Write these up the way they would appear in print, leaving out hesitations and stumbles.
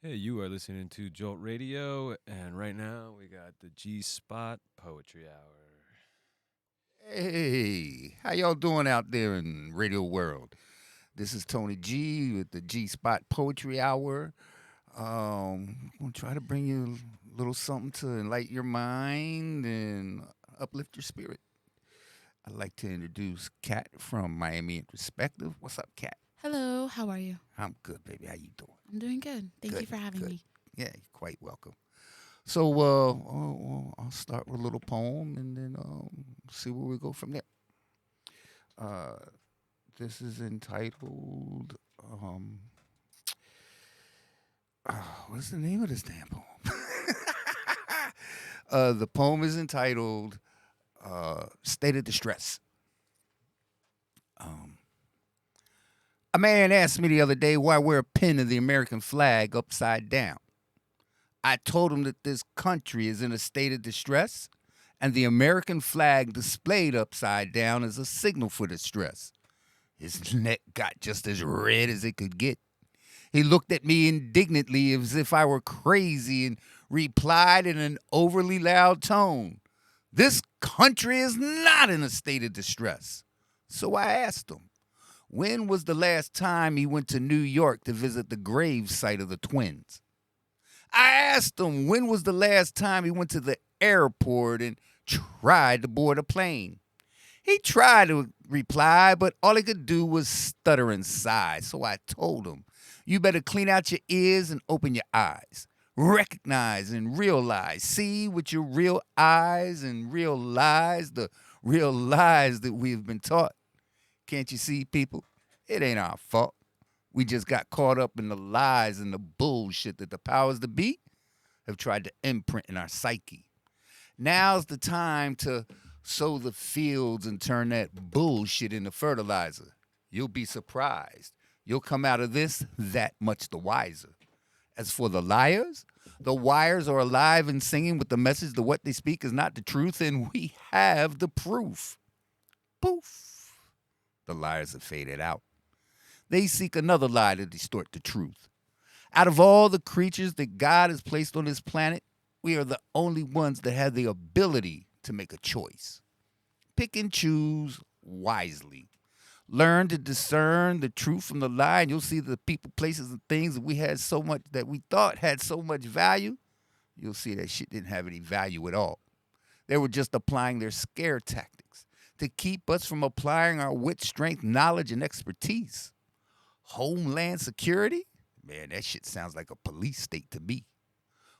Hey, you are listening to Jolt Radio, and right now we got the G Spot Poetry Hour. Hey, how y'all doing out there in radio world? This is Tony G with the G Spot Poetry Hour. I'm gonna try to bring you a little something to enlighten your mind and uplift your spirit. I'd like to introduce Kat from Miami Introspective. What's up, Kat? Hello, how are you? I'm good, baby. How you doing? I'm doing good. Thank you Good, for having good. me. Yeah, you're quite welcome. So, I'll start with a little poem and then see where we go from there. Uh, This is entitled. What's the name of this damn poem? The poem is entitled "State of Distress." Um, a man asked me the other day why I wear a pin of the American flag upside down. I told him that this country is in a state of distress, and the American flag displayed upside down is a signal for distress. His neck got just as red as it could get. He looked at me indignantly as if I were crazy and replied in an overly loud tone, "This country is not in a state of distress." So I asked him, when was the last time he went to New York to visit the grave site of the twins? I asked him when was the last time he went to the airport and tried to board a plane. He tried to reply, but all he could do was stutter and sigh. So I told him, "You better clean out your ears and open your eyes. Recognize and realize. See with your real eyes and realize the real lies that we have been taught. Can't you see, people? It ain't our fault. We just got caught up in the lies and the bullshit that the powers that be have tried to imprint in our psyche. Now's the time to sow the fields and turn that bullshit into fertilizer. You'll be surprised. You'll come out of this that much the wiser. As for the liars, the wires are alive and singing with the message that what they speak is not the truth, and we have the proof. Poof. The liars have faded out. They seek another lie to distort the truth. Out of all the creatures that God has placed on this planet, we are the only ones that have the ability to make a choice. Pick and choose wisely. Learn to discern the truth from the lie, and you'll see the people, places, and things that we had so much that we thought had so much value. You'll see that shit didn't have any value at all. They were just applying their scare tactics to keep us from applying our wit, strength, knowledge, and expertise. Homeland security? Man, that shit sounds like a police state to me.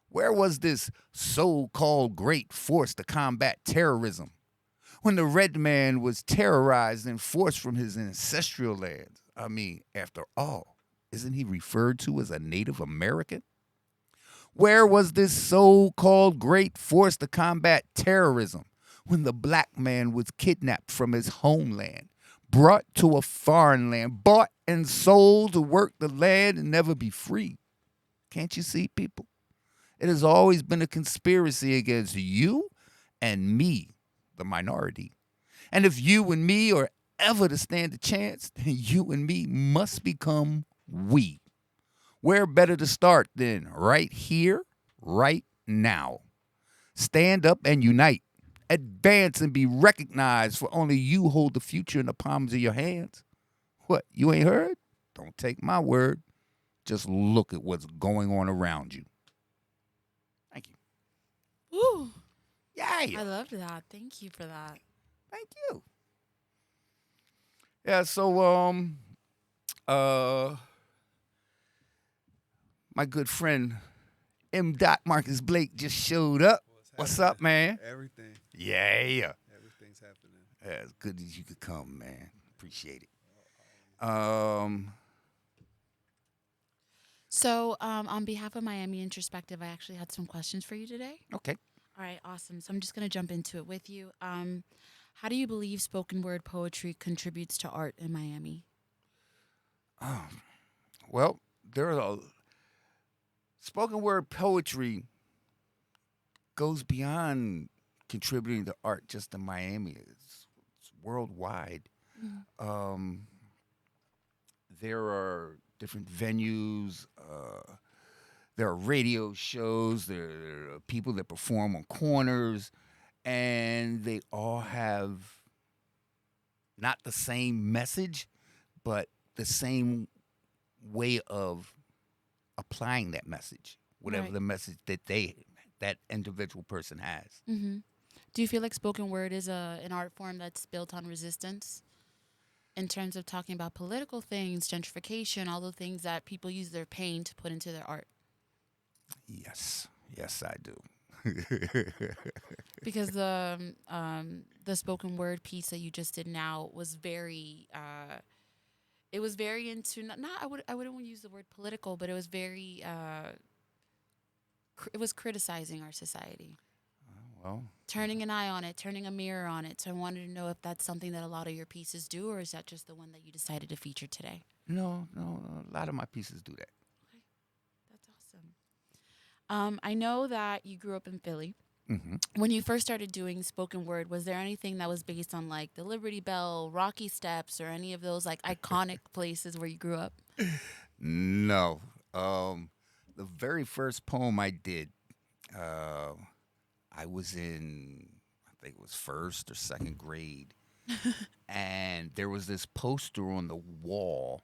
Where was this so called great force to combat terrorism? When the red man was terrorized and forced from his ancestral lands. I mean, after all, isn't he referred to as a Native American? Where was this so called great force to combat terrorism when the black man was kidnapped from his homeland, brought to a foreign land, bought and sold to work the land and never be free? Can't you see, people? It has always been a conspiracy against you and me, the minority. And if you and me are ever to stand a chance, then you and me must become we. Where better to start than right here, right now? Stand up and unite. Advance and be recognized, for only you hold the future in the palms of your hands. What, you ain't heard? Don't take my word. Just look at what's going on around you. Thank you. Ooh, Yeah. I loved that. Thank you for that. Thank you. Yeah, so uh my good friend M. Dot Marcus Blake just showed up. What's up, man? Everything. Yeah. Everything's happening. As good as you could come, man. Appreciate it. Um, So, on behalf of Miami Introspective, I actually had some questions for you today. okay. All right, awesome. So, I'm just going to jump into it with you. How do you believe spoken word poetry contributes to art in Miami? Well, there are spoken word poetry goes beyond contributing to art just in Miami. It's worldwide. Mhm. There are different venues, There are radio shows. There are people that perform on corners, and they all have not the same message, but the same way of applying that message, whatever Right. the message that individual person has. Mm-hmm. Do you feel like spoken word is an art form that's built on resistance in terms of talking about political things, gentrification, all the things that people use their pain to put into their art? Yes, yes, I do. Because the spoken word piece that you just did now was very it was very into not I wouldn't use the word political, but it was very it was criticizing our society, Well, turning an eye on it, turning a mirror on it. So I wanted to know if that's something that a lot of your pieces do, or is that just the one that you decided to feature today? no, a lot of my pieces do that. Okay, that's awesome. I know that you grew up in Philly. Hmm. When you first started doing spoken word, was there anything that was based on like the Liberty Bell, Rocky Steps, or any of those like iconic places where you grew up? No, the very first poem I did, uh, I was in, I think it was first or second grade, and there was this poster on the wall,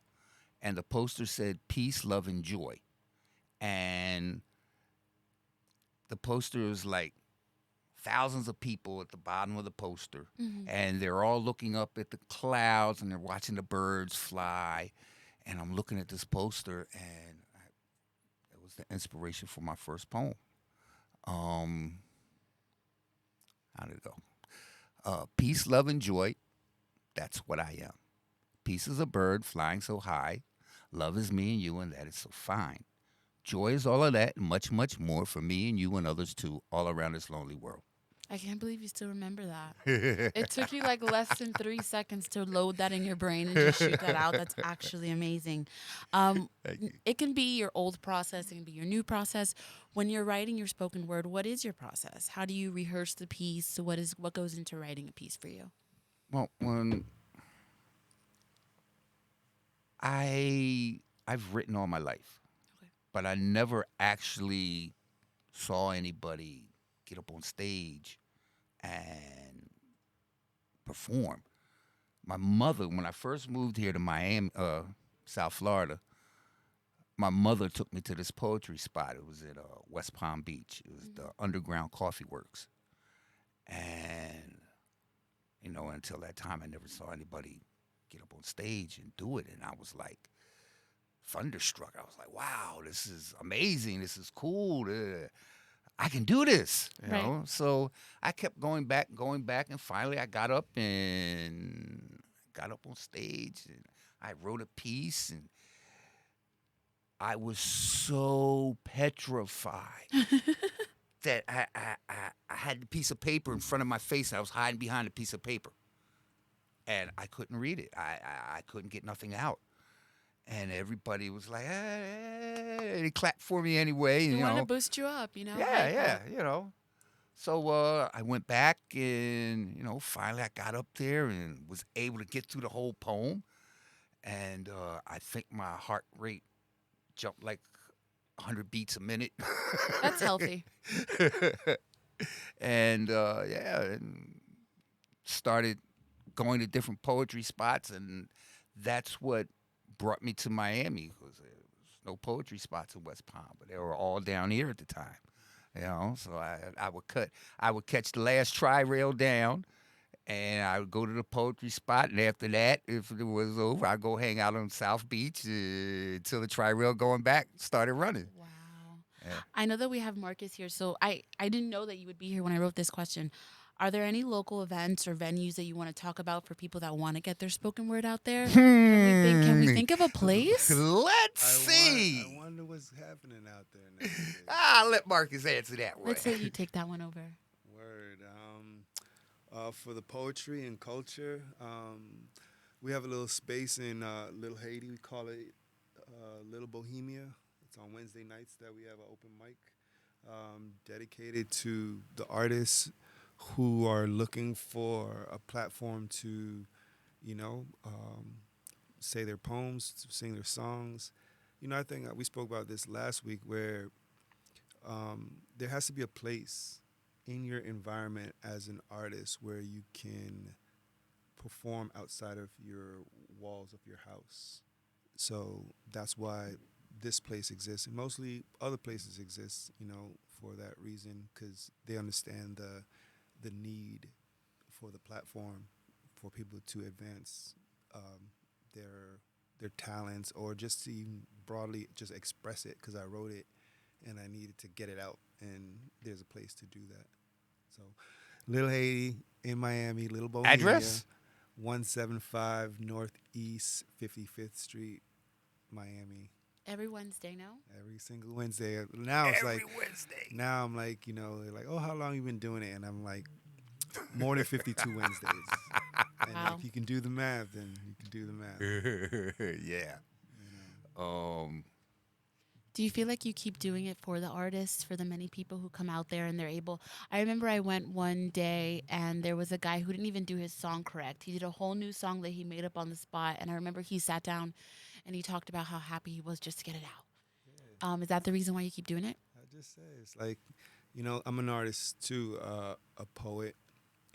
and the poster said "Peace, Love, and Joy," and the poster was like thousands of people at the bottom of the poster, Mm-hmm. and they're all looking up at the clouds and they're watching the birds fly. And I'm looking at this poster, and it was the inspiration for my first poem. Um, how did it go? Peace, love, and joy. That's what I am. Peace is a bird flying so high. Love is me and you, and that is so fine. Joy is all of that and much, much more for me and you and others too, all around this lonely world. I can't believe you still remember that. It took you like less than 3 seconds to load that in your brain and just shoot that out. That's actually amazing. Thank you. It can be your old process, it can be your new process. When you're writing your spoken word, what is your process? How do you rehearse the piece? What goes into writing a piece for you? Well, when I've written all my life, Okay. but I never actually saw anybody get up on stage and perform. My mother, when I first moved here to Miami, South Florida, my mother took me to this poetry spot. It was at West Palm Beach. It was the Underground Coffee Works, and until that time, I never saw anybody get up on stage and do it, and I was like thunderstruck. I was like, "Wow, this is amazing! This is cool! I can do this!" Right. So I kept going back, and finally I got up on stage, and I wrote a piece, and I was so petrified that I had the piece of paper in front of my face, and I was hiding behind a piece of paper, and I couldn't read it. I couldn't get nothing out. And everybody was like, "Hey," they clapped for me anyway. We You want to know, boost you up, you know? yeah, hype yeah, up. So I went back, and finally I got up there and was able to get through the whole poem. And I think my heart rate jumped like 100 beats a minute. That's healthy. And yeah, and started going to different poetry spots, and that's what brought me to Miami, because there was no poetry spots in West Palm, but they were all down here at the time. So I would catch the last tri-rail down, and I would go to the poetry spot, and after that, if it was over, I'd go hang out on South Beach until the tri-rail going back started running. Wow. Yeah. I know that we have Marcus here, so I didn't know that you would be here when I wrote this question. Are there any local events or venues that you want to talk about for people that want to get their spoken word out there? Can we think of a place? Let's see. I wonder what's happening out there nowadays. I'll let Marcus answer that one. Let's say you take that one over. Word. For the poetry and culture, we have a little space in Little Haiti. We call it Little Bohemia. It's on Wednesday nights that we have an open mic dedicated to the artists who are looking for a platform to, say their poems, to sing their songs. I think we spoke about this last week, where there has to be a place in your environment as an artist where you can perform outside of your walls of your house. So that's why this place exists, and mostly other places exist, for that reason, because they understand the need for the platform for people to advance their talents, or just to even broadly just express it, because I wrote it and I needed to get it out, and there's a place to do that. So, Little Haiti in Miami, Little Bohemia, Address? 175 Northeast 55th Street, Miami. Every Wednesday, no? Every single Wednesday. Now it's Every like, Wednesday. now I'm like, they're like, oh, how long you been doing it? And I'm like, more than 52 Wednesdays. And Wow. if you can do the math, then you can do the math. Yeah. Do you feel like you keep doing it for the artists, for the many people who come out there and they're able? I remember I went one day and there was a guy who didn't even do his song correct. He did a whole new song that he made up on the spot. And I remember he sat down and he talked about how happy he was just to get it out. Is that the reason why you keep doing it? I just say it's like, I'm an artist too, a poet.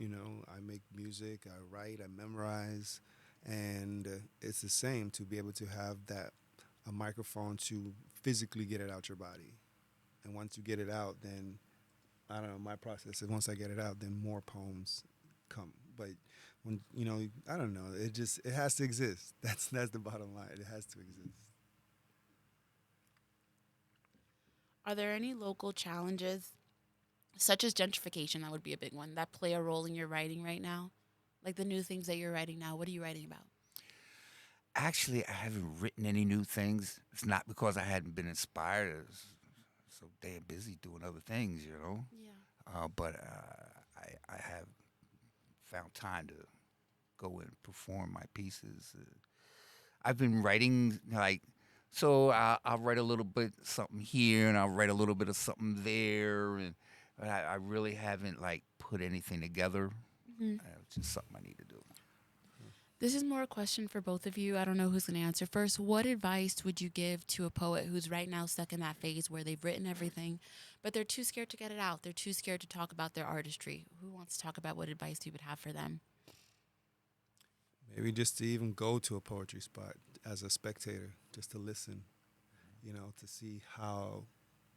I make music, I write, I memorize, and it's the same to be able to have a microphone to physically get it out your body. And once you get it out, then I don't know, my process is once I get it out, then more poems come. But when I don't know, it has to exist. That's the bottom line. It has to exist. Are there any local challenges, such as gentrification, that would be a big one, that play a role in your writing right now? Like the new things that you're writing now, what are you writing about? Actually, I haven't written any new things. It's not because I hadn't been inspired. I was so damn busy doing other things, Yeah. But I have found time to go and perform my pieces. I've been writing, so I'll write a little bit something here, and I'll write a little bit of something there, but I really haven't put anything together. Mhm. It's just something I need to do. This is more a question for both of you. I don't know who's going to answer first. What advice would you give to a poet who's right now stuck in that phase where they've written everything, but they're too scared to get it out? They're too scared to talk about their artistry. Who wants to talk about what advice you would have for them? Maybe just to even go to a poetry spot as a spectator, just to listen, to see how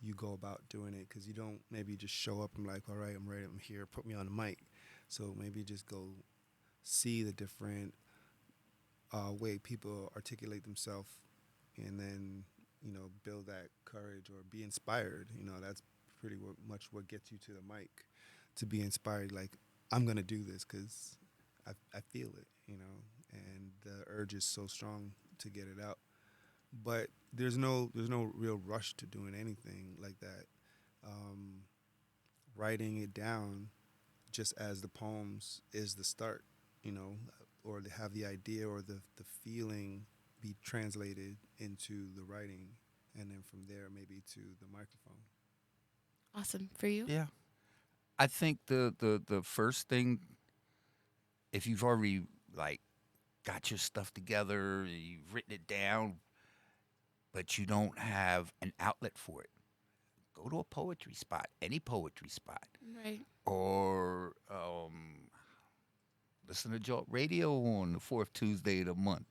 you go about doing it. Because you don't maybe just show up and like, all right, I'm ready, I'm here, put me on the mic. So maybe just go see the different way people articulate themselves, and then, build that courage or be inspired. That's pretty much what gets you to the mic, to be inspired. Like, I'm going to do this because I feel it, and the urge is so strong to get it out. But there's no real rush to doing anything like that. Writing it down just as the poems is the start, or to have the idea or the feeling be translated into the writing, and then from there maybe to the microphone. Awesome. For you? Yeah. I think the first thing, if you've already got your stuff together, you've written it down, but you don't have an outlet for it, go to a poetry spot, any poetry spot, Right. or listen to Jolt Radio on the fourth Tuesday of the month.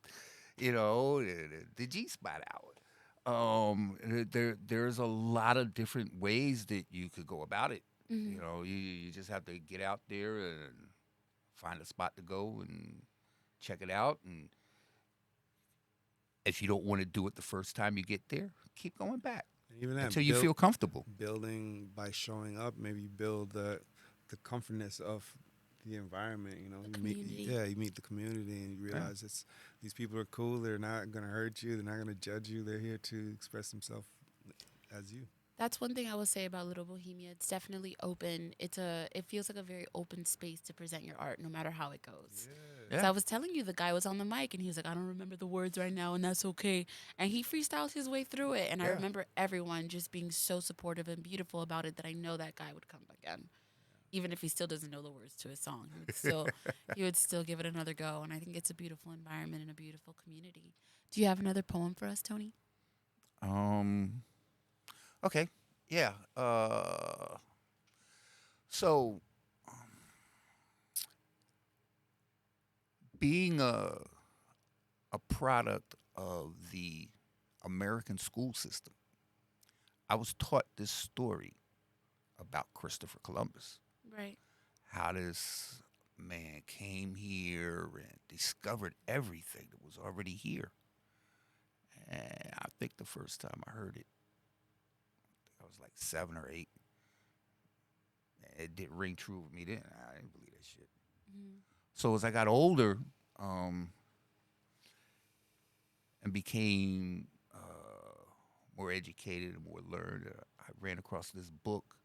The G Spot Hour. There's a lot of different ways that you could go about it. Mhm. You just have to get out there and find a spot to go and check it out. And if you don't want to do it the first time you get there, keep going back And even that, until you feel comfortable. building by showing up, maybe you build the comfortness of the environment. The you community. meet the community, and you realize these people are cool. They're not gonna hurt you. They're not gonna judge you. They're here to express themselves as you. That's one thing I will say about Little Bohemia. It's definitely open. It feels like a very open space to present your art, no matter how it goes. Yeah. So I was telling you, the guy was on the mic and he was like, I don't remember the words right now, and that's okay. And he freestyled his way through it. And I Yeah. remember everyone just being so supportive and beautiful about it that I know that guy would come again. Even if he still doesn't know the words to his song, he would still give it another go. And I think it's a beautiful environment and a beautiful community. Do you have another poem for us, Tony? Okay. Yeah. So being a product of the American school system, I was taught this story about Christopher Columbus. Right. How this man came here and discovered everything that was already here. And I think the first time I heard it, I was like 7 or 8. It didn't ring true with me then. I didn't believe that shit. Mhm. So as I got older, and became more educated and more learned, I ran across this book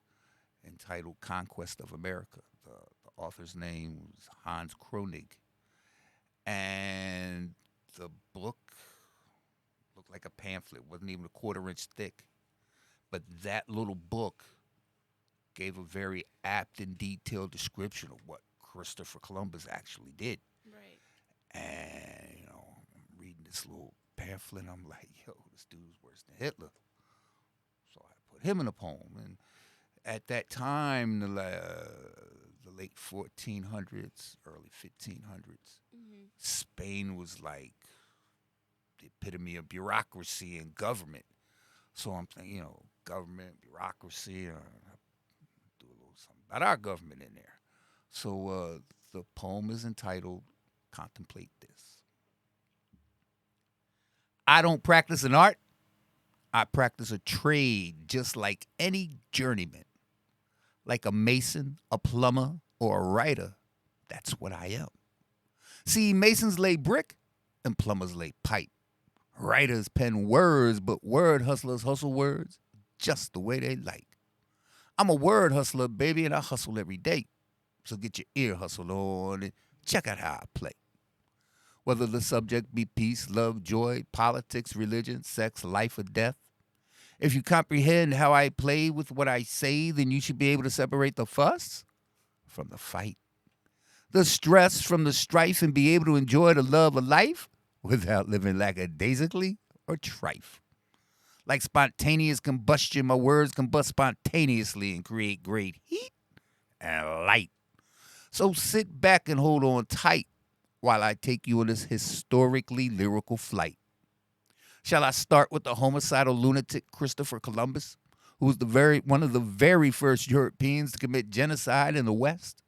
entitled Conquest of America. The author's name was Hans Kronig. And the book looked like a pamphlet, wasn't even a quarter-inch thick. But that little book gave a very apt and detailed description of what Christopher Columbus actually did. Right. And, I'm reading this little pamphlet, and I'm like, yo, this dude's worse than Hitler. So I put him in a poem. And at that time, the late 1400s, early 1500s, Mhm. Spain was like the epitome of bureaucracy and government. So I'm thinking, government, bureaucracy, do a little something about our government in there. So the poem is entitled Contemplate This. I don't practice an art. I practice a trade just like any journeyman. Like a mason, a plumber, or a writer. That's what I am. See, masons lay brick and plumbers lay pipe. Writers pen words, but word hustlers hustle words just the way they like. I'm a word hustler, baby, and I hustle every day. So get your ear hustle on and check out how I play. Whether the subject be peace, love, joy, politics, religion, sex, life, or death. If you comprehend how I play with what I say, then you should be able to separate the fuss from the fight, the stress from the strife, and be able to enjoy the love of life without living lackadaisically or trife. Like spontaneous combustion, my words combust spontaneously and create great heat and light. So sit back and hold on tight while I take you on this historically lyrical flight. Shall I start with the homicidal lunatic Christopher Columbus, who was one of the very first Europeans to commit genocide in the West?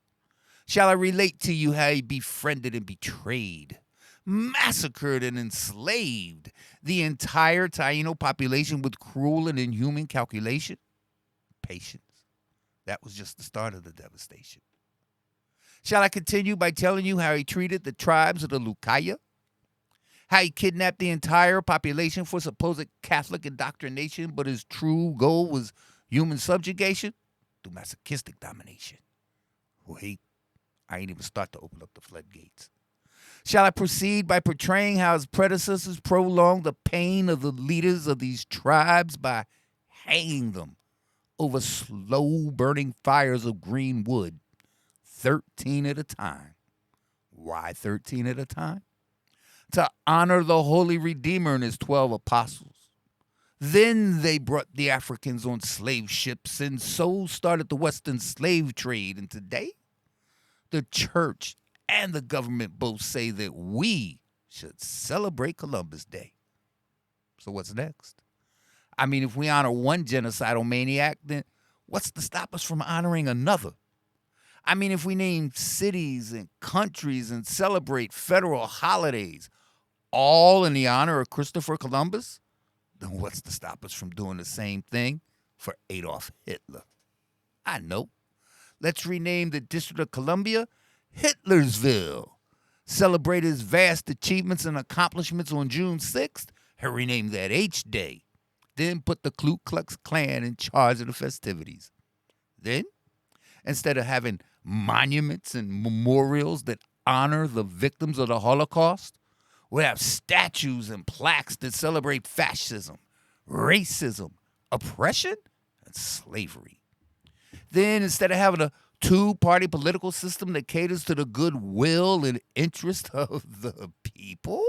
Shall I relate to you how he befriended and betrayed, massacred and enslaved the entire Taino population with cruel and inhuman calculation? Patience. That was just the start of the devastation. Shall I continue by telling you how he treated the tribes of the Lucaya? How he kidnapped the entire population for supposed Catholic indoctrination, but his true goal was human subjugation through masochistic domination? Wait, I ain't even start to open up the floodgates. Shall I proceed by portraying how his predecessors prolonged the pain of the leaders of these tribes by hanging them over slow burning fires of green wood, 13 at a time? Why 13 at a time? To honor the Holy Redeemer and his 12 apostles. Then they brought the Africans on slave ships, and so started the Western slave trade. And today, the church and the government both say that we should celebrate Columbus Day. So what's next? I mean, if we honor one genocidal maniac, then what's to stop us from honoring another? I mean, if we name cities and countries and celebrate federal holidays, all in the honor of Christopher Columbus, then what's to stop us from doing the same thing for Adolf Hitler? I know. Let's rename the District of Columbia Hitlersville. Celebrate his vast achievements and accomplishments on June 6th and rename that H Day. Then put the Ku Klux Klan in charge of the festivities. Then, instead of having monuments and memorials that honor the victims of the Holocaust, we have statues and plaques that celebrate fascism, racism, oppression, and slavery. Then, instead of having a two-party political system that caters to the goodwill and interest of the people,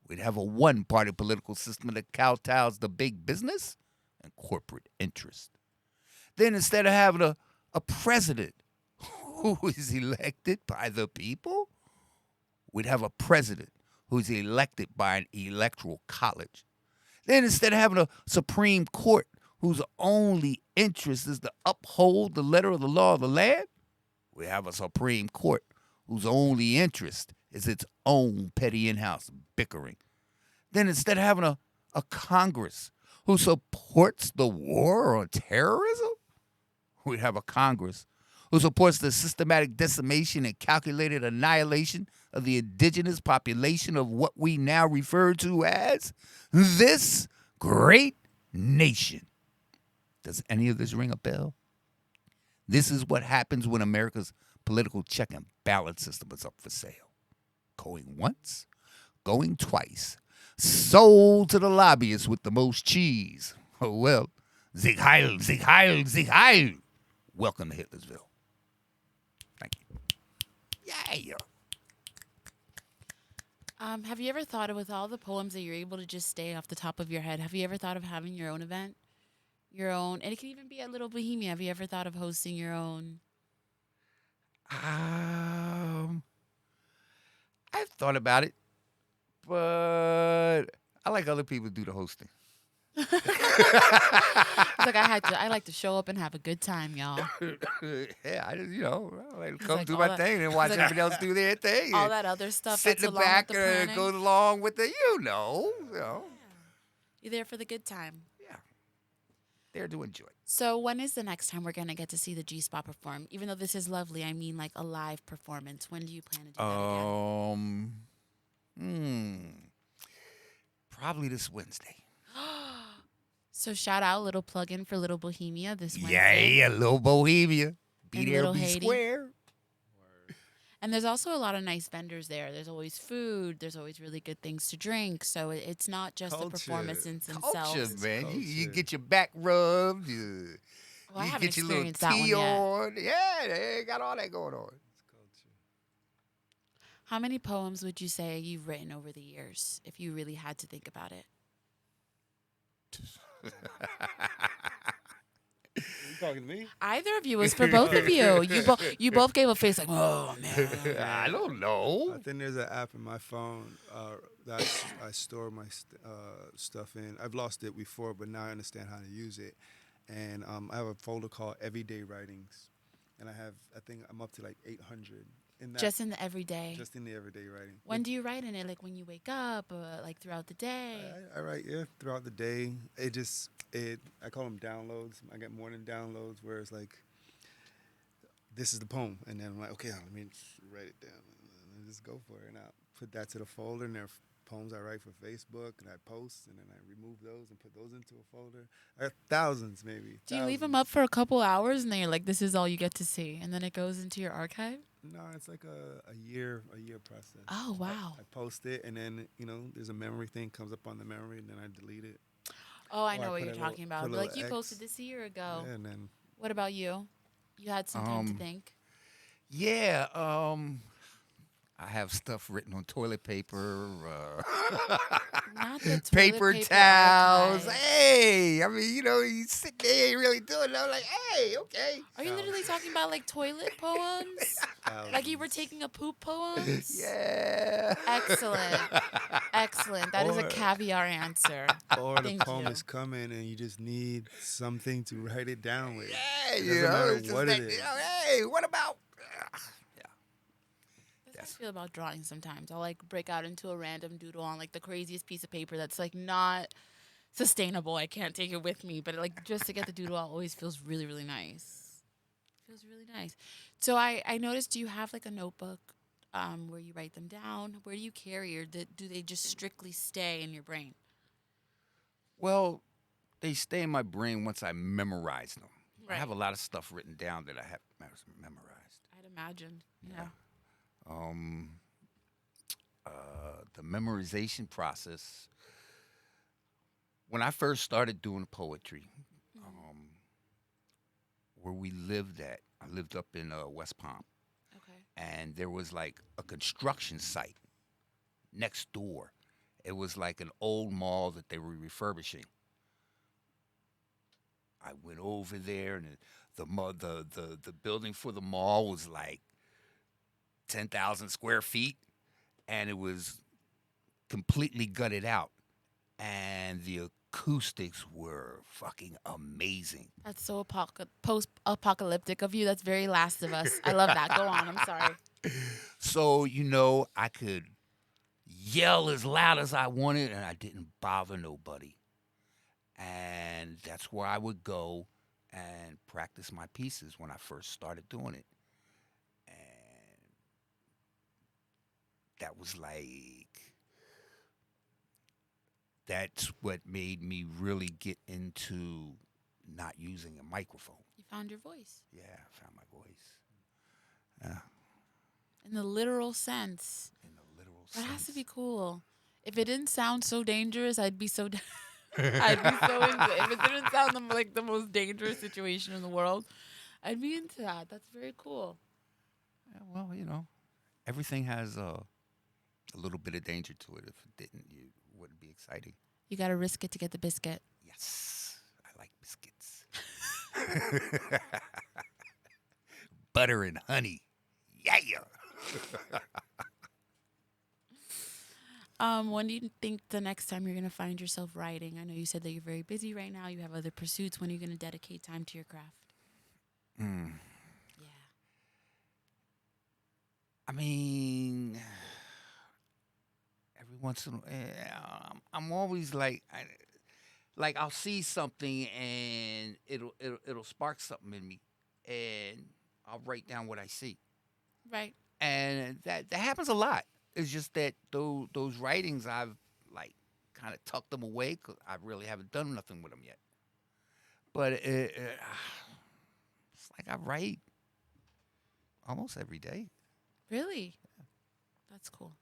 we'd have a one-party political system that kowtows to big business and corporate interest. Then instead of having a president who is elected by the people, we'd have a president who's elected by an electoral college. Then instead of having a Supreme Court whose only interest is to uphold the letter of the law of the land, we have a Supreme Court whose only interest is its own petty in-house bickering. Then instead of having a Congress who supports the war on terrorism, we have a Congress who supports the systematic decimation and calculated annihilation of the indigenous population of what we now refer to as this great nation. Does any of this ring a bell? This is what happens when America's political check and balance system is up for sale. Going once, going twice. Sold to the lobbyists with the most cheese. Oh, well, Sieg Heil, Sieg Heil, Sieg Heil. Welcome to Hitlersville. Thank you. Yeah. Have you ever thought of, with all the poems that you're able to just stay off the top of your head, have you ever thought of having your own event? Your own, and it can even be a little bohemia. Have you ever thought of hosting your own? I've thought about it, but I like other people to do the hosting. It's like I like to show up and have a good time, y'all. Yeah, I like to He's come like, do all my that- thing and watch he's like, everybody else do their thing. All and that other stuff sit that's in the along back with the and planning. goes along with the, You're there for the good time. Yeah, there to enjoy. So when is the next time we're going to get to see the G-Spot perform? Even though this is lovely, I mean like a live performance. When do you plan to do that again? Probably this Wednesday. So shout out, little plug-in for Little Bohemia this Wednesday. Yeah, little Bohemia. Be And there, Little be Haiti. square. And there's also a lot of nice vendors there. There's always food. There's always really good things to drink. So it's not just the performances themselves. Culture, man. You Culture. get your back rubbed. You Well, I you haven't get your little experienced that one tea yet. on. Yeah, they got all that going on. How many poems would you say you've written over the years, if you really had to think about it? You talking to me? Either of you. It's for both of you. You both gave a face like, oh, man. I don't know. I think there's an app in my phone that I store my stuff in. I've lost it before, but now I understand how to use it. And I have a folder called Everyday Writings, and I think I'm up to like 800 in that. Just in the everyday. Just in the everyday writing. When do you write in it? Like when you wake up, or like throughout the day? I write throughout the day. I call them downloads. I get morning downloads where it's like, this is the poem, and then I'm like, okay, let me write it down and just go for it. And I put that to the folder, and there are poems I write for Facebook, and I post, and then I remove those and put those into a folder. I have thousands, maybe. Do you leave them up for a couple hours and then you're like, this is all you get to see, and then it goes into your archive? No, it's like a year process. Oh, wow. I post it, and then there's a memory thing comes up on the memory, and then I delete it. Oh, I Or know I what put you're a talking little- about. put a Like little you X. posted this a year ago. Yeah, and then What about you? You had some time to think. Yeah, I have stuff written on toilet paper, Not the toilet paper paper towels. archive. Hey, I mean, you sit there, ain't really doing it. I'm like, hey, okay. Are you literally talking about like toilet poems? Like you were taking a poop poems? Yeah. Excellent. Excellent. That is a Or- caviar answer. or the Thank poem you. is coming, and you just need something to write it down with. Yeah, Doesn't matter it's just what like, it is. hey, what about? That's how I feel about drawing sometimes. I'll like break out into a random doodle on like the craziest piece of paper that's like not sustainable. I can't take it with me, but like just to get the doodle out always feels really, really nice. Feels really nice. So I noticed, do you have like a notebook where you write them down? Where do you carry, or do they just strictly stay in your brain? Well, they stay in my brain once I memorize them. I have a Right. lot of stuff written down that I have memorized. I'd imagine. Yeah. The memorization process. When I first started doing poetry, where we lived at, I lived up in West Palm, Okay. and there was like a construction site next door. It was like an old mall that they were refurbishing. I went over there, and the building for the mall was like 10,000 square feet, and it was completely gutted out, and the acoustics were fucking amazing. That's so post-apocalyptic of you. That's very Last of Us. I love that. Go on. I'm sorry. So, I could yell as loud as I wanted, and I didn't bother nobody. And that's where I would go and practice my pieces when I first started doing it. And that was like, that's what made me really get into not using a microphone. You found your voice. Yeah, I found my voice. Yeah. In the literal sense. In the literal That sense. has to be cool. If it didn't sound so dangerous, I'd be so. I'd be so into it. If it didn't sound like the most dangerous situation in the world, I'd be into that. That's very cool. Yeah, well, everything has a little bit of danger to it. If it didn't, it wouldn't be exciting. You got to risk it to get the biscuit. Yes, I like biscuits. Butter and honey. Yeah. When do you think the next time you're going to find yourself writing? I know you said that you're very busy right now. You have other pursuits. When are you going to dedicate time to your craft? Mm. Yeah. I mean, every once in a while, I'm always like I'll see something and it'll spark something in me, and I'll write down what I see. Right. And that happens a lot. It's just that those writings, I've like kind of tucked them away because I really haven't done nothing with them yet. But it's like I write almost every day. Really? That's cool.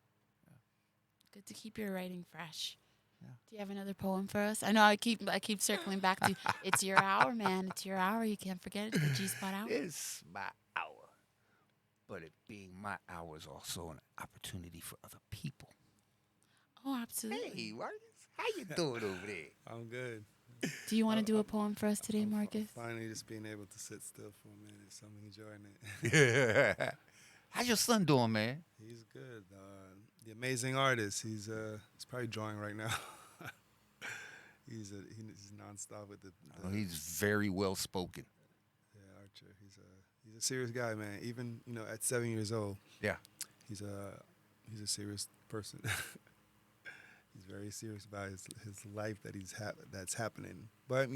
Good to keep your writing fresh. Yeah. Do you have another poem for us? I know I keep circling back to it's your hour, man. It's your hour. You can't forget it. The G-Spot hour. It's my hour. But it being my hour is also an opportunity for other people. Oh, absolutely. Hey, Marcus, how you doing over there? I'm good. Do you want to do a poem for us today, Marcus? Finally, just being able to sit still for a minute, so I'm enjoying it. Yeah. How's your son doing, man? He's good. The amazing artist. He's probably drawing right now. he's nonstop with the He's very well spoken. yeah, Archer. He's a serious guy, man. Even at 7 years old. Yeah. He's a serious person. He's very serious about his life that's happening. But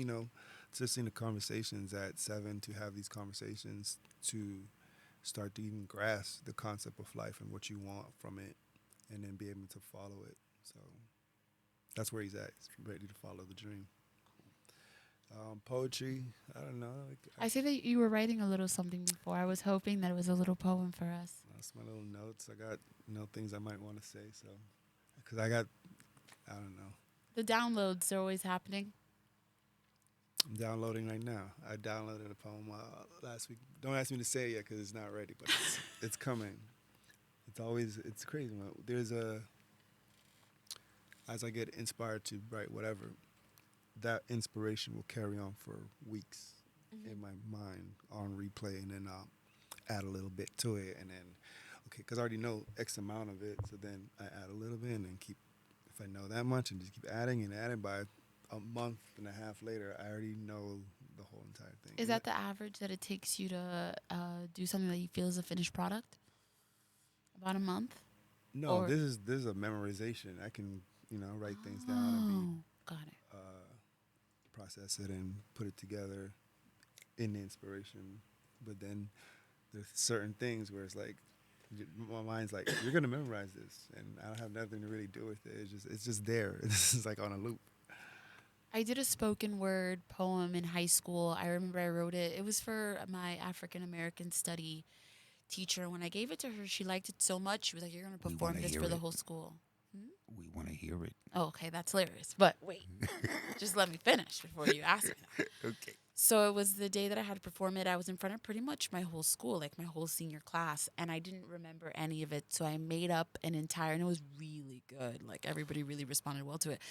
just in the conversations at 7, to have these conversations, to start to even grasp the concept of life and what you want from it, and then be able to follow it. So that's where he's at. He's ready to follow the dream. Poetry, I don't know. I see that you were writing a little something before. I was hoping that it was a little poem for us. That's my little notes. I got things I might want to say. So, because I don't know. The downloads are always happening. I'm downloading right now. I downloaded a poem last week. Don't ask me to say it yet because it's not ready, but it's coming. It's crazy. As I get inspired to write whatever, that inspiration will carry on for weeks in my mind on replay, and then I'll add a little bit to it, and then, because I already know X amount of it, so then I add a little bit and then keep, if I know that much, and just keep adding and adding. By a month and a half later, I already know the whole entire thing. Is that the average that it takes you to do something that you feel is a finished product? About a month? No, or- this is a memorization. I can, write things down and Got it. process it and put it together in the inspiration. But then there's certain things where it's like, my mind's like, you're gonna memorize this, and I don't have nothing to really do with it. It's just there. This is like on a loop. I did a spoken word poem in high school. I remember I wrote it. It was for my African American study teacher. When I gave it to her, she liked it so much. She was like, "You're gonna We perform wanna this hear for the it. whole school." We want to hear it. Oh, okay, that's hilarious. But wait, just let me finish before you ask me that. Okay. So it was the day that I had to perform it. I was in front of pretty much my whole school, like my whole senior class, and I didn't remember any of it. So I made up an entire, and it was really good. Like everybody really responded well to it.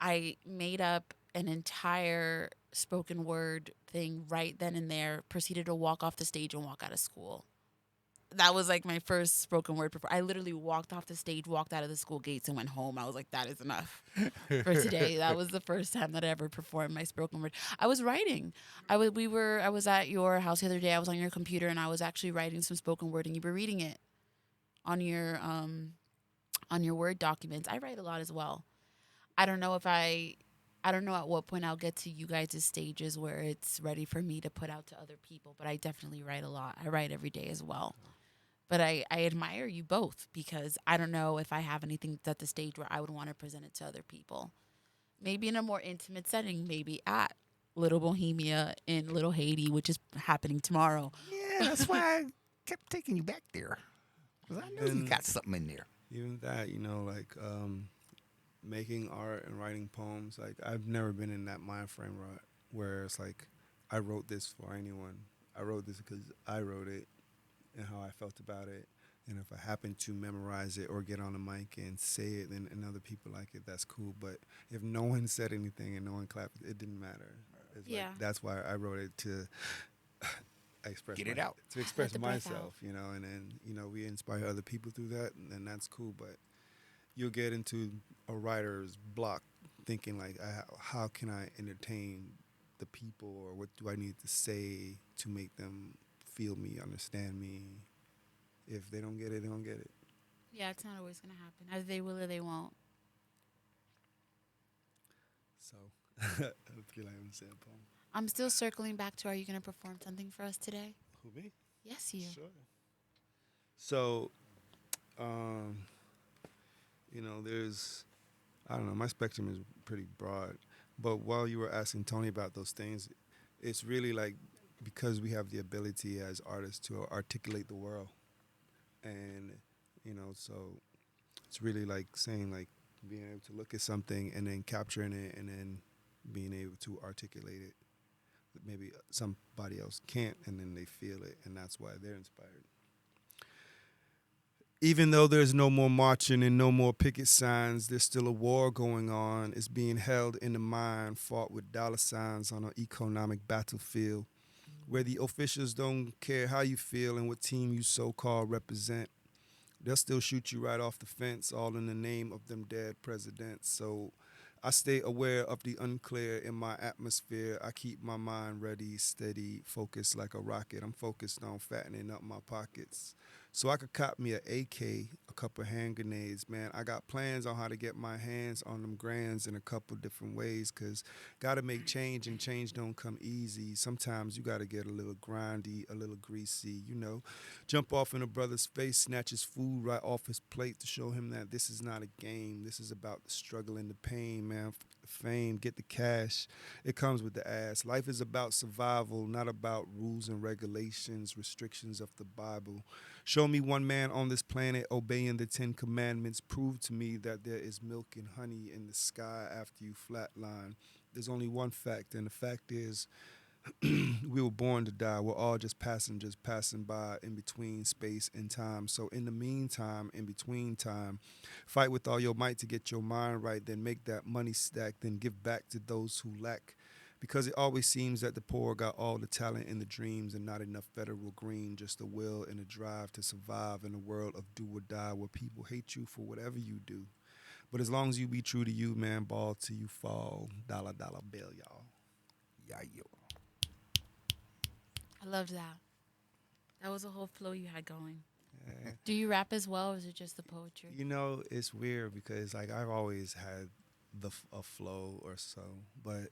I made up an entire spoken word thing right then and there, proceeded to walk off the stage and walk out of school. That was like my first spoken word performance. I literally walked off the stage, walked out of the school gates, and went home. I was like, that is enough for today. That was the first time that I ever performed my spoken word. I was writing. I was at your house the other day. I was on your computer and I was actually writing some spoken word, and you were reading it on your Word documents. I write a lot as well. I don't know if I don't know at what point I'll get to you guys' stages where it's ready for me to put out to other people, but I definitely write a lot. I write every day as well. But I admire you both because I don't know if I have anything that's at the stage where I would want to present it to other people. Maybe in a more intimate setting, maybe at Little Bohemia in Little Haiti, which is happening tomorrow. Yeah, that's why I kept taking you back there. 'Cause I knew you got something in there. Even that, like making art and writing poems. Like I've never been in that mind frame where it's like I wrote this for anyone. I wrote this because I wrote it and how I felt about it. And if I happen to memorize it or get on the mic and say it, and other people like it, that's cool. But if no one said anything and no one clapped, it didn't matter. It's Yeah. like, that's why I wrote it to express Get it out. to express the breath myself, and then we inspire other people through that, and then that's cool. But you'll get into a writer's block, thinking like, how can I entertain the people, or what do I need to say to make them feel me, understand me? If they don't get it, they don't get it. Yeah, it's not always going to happen. Either they will or they won't. So I feel like I'm saying a poem. I'm still circling back to, are you going to perform something for us today? Who, me? Yes, you. Sure. So, there's, I don't know, my spectrum is pretty broad. But while you were asking Tony about those things, it's really like because we have the ability as artists to articulate the world. And, so it's really like saying, like, being able to look at something and then capturing it and then being able to articulate it. Maybe somebody else can't, and then they feel it, and that's why they're inspired. Even though there's no more marching and no more picket signs, there's still a war going on. It's being held in the mind, fought with dollar signs on an economic battlefield, where the officials don't care how you feel and what team you so-called represent. They'll still shoot you right off the fence, all in the name of them dead presidents. So I stay aware of the unclear in my atmosphere. I keep my mind ready, steady, focused like a rocket. I'm focused on fattening up my pockets. So I could cop me an AK, a couple hand grenades, man. I got plans on how to get my hands on them grands in a couple different ways, because got to make change, and change don't come easy. Sometimes you got to get a little grindy, a little greasy, Jump off in a brother's face, snatch his food right off his plate to show him that this is not a game. This is about the struggle and the pain, man. The fame, get the cash. It comes with the ass. Life is about survival, not about rules and regulations, restrictions of the Bible. Show me one man on this planet obeying the 10 Commandments. Prove to me that there is milk and honey in the sky after you flatline. There's only one fact, and the fact is we were born to die. We're all just passengers passing by in between space and time. So in the meantime, in between time, fight with all your might to get your mind right, then make that money stack, then give back to those who lack. Because it always seems that the poor got all the talent and the dreams and not enough federal green, just a will and a drive to survive in a world of do or die where people hate you for whatever you do. But as long as you be true to you, man, ball till you fall. Dollar, dollar bill, y'all. Yeah, yo. I loved that. That was a whole flow you had going. Yeah. Do you rap as well, or is it just the poetry? It's weird because like I've always had a flow or so, but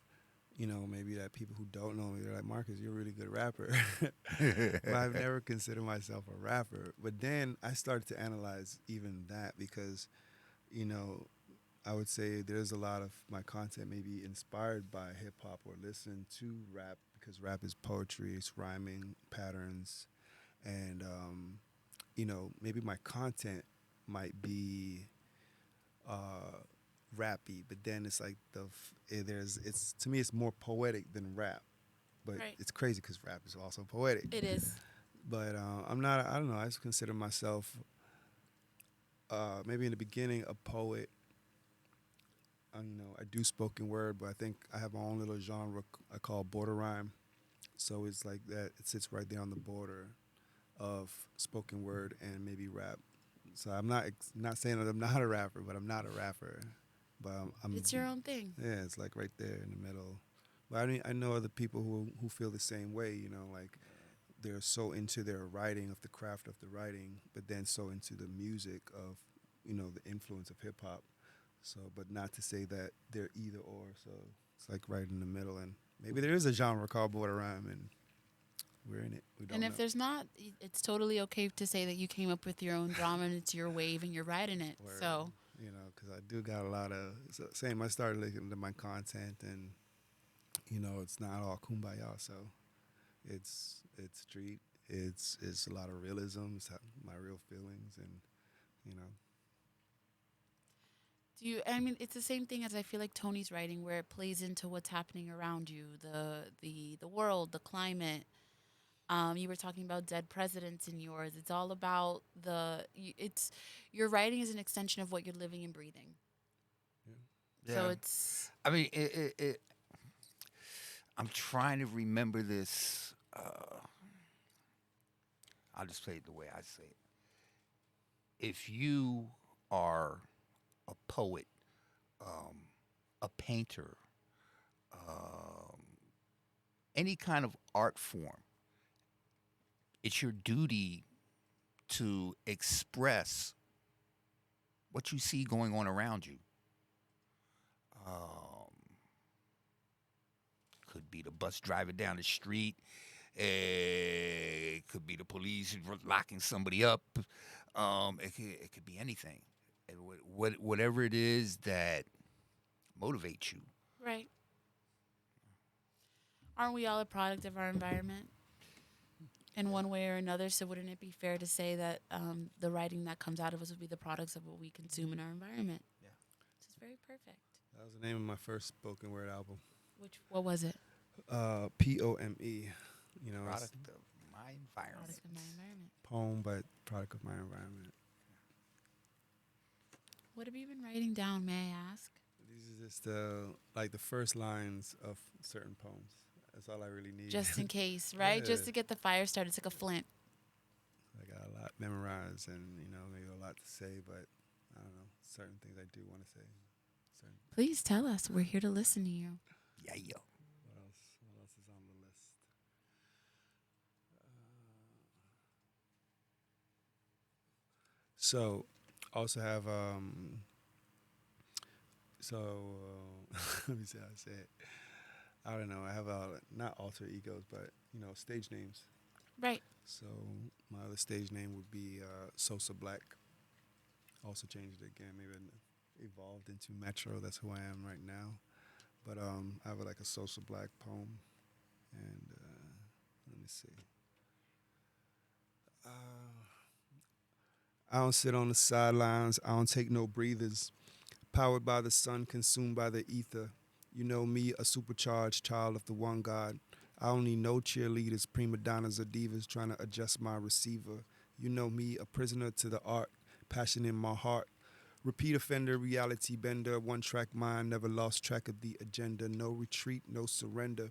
maybe that people who don't know me, they're like, Marcus, you're a really good rapper. But I've never considered myself a rapper. But then I started to analyze even that because, I would say there's a lot of my content maybe inspired by hip hop or listened to rap, because rap is poetry, it's rhyming patterns, and maybe my content might be rappy, but then it's like it's to me it's more poetic than rap, but Right. It's crazy because rap is also poetic. It is. It is. But I'm not. I don't know. I just consider myself maybe in the beginning a poet, I do spoken word, but I think I have my own little genre I call border rhyme. So it's like that. It sits right there on the border of spoken word and maybe rap. So I'm not saying that I'm not a rapper, but I'm not a rapper. But I'm It's your own thing. yeah, it's like right there in the middle. But I know other people who feel the same way. You know, like they're so into their writing of the craft of the writing, but then so into the music of the influence of hip hop. So, but not to say that they're either or. So it's like right in the middle, and maybe there is a genre called border rhyme, and we're in it. We don't And if know. there's not, it's totally okay to say that you came up with your own drama and it's your wave and you're riding it. Word. So, Because I do got a lot of same. I started looking into my content, and it's not all kumbaya. So it's street. It's a lot of realism. It's my real feelings, and you know. I mean, it's the same thing as I feel like Tony's writing, where it plays into what's happening around you, the world, the climate. You were talking about dead presidents in yours. It's all about it's your writing is an extension of what you're living and breathing. So Yeah. it's I mean, I'm trying to remember this. I'll just say it the way I say it. If you are a poet, um, a painter, um, any kind of art form, it's your duty to express what you see going on around you. Um, could be the bus driver down the street. It could be the police locking somebody up. It could be anything. And whatever it is that motivates you. right. Aren't we all a product of our environment in one way or another? So wouldn't it be fair to say that the writing that comes out of us would be the products of what we consume in our environment? Yeah. Which is very perfect. That was the name of my first spoken word album. What was it? POME. It's Product of my environment. Product of my environment. poem, but product of my environment. What have you been writing down, may I ask? These are just like the first lines of certain poems. That's all I really need. Just in case, right? Just Yeah. to get the fire started. It's like a flint. I got a lot memorized, and maybe a lot to say, but I don't know certain things I do want to say. Certain, Please tell us. We're here to listen to you. Yeah, yo. what else? What else is on the list? So, also have let me see how I say it. I don't know. I have not alter egos, but stage names. Right. So my other stage name would be Sosa Black. Also changed it again. Maybe I evolved into Metro. That's who I am right now. But I have like a Sosa Black poem, and let me see. I don't sit on the sidelines. I don't take no breathers. Powered by the sun, consumed by the ether. You know me, a supercharged child of the one God. I don't need no cheerleaders, prima donnas, or divas trying to adjust my receiver. You know me, a prisoner to the art, passion in my heart. Repeat offender, reality bender, one track mind, never lost track of the agenda. No retreat, no surrender.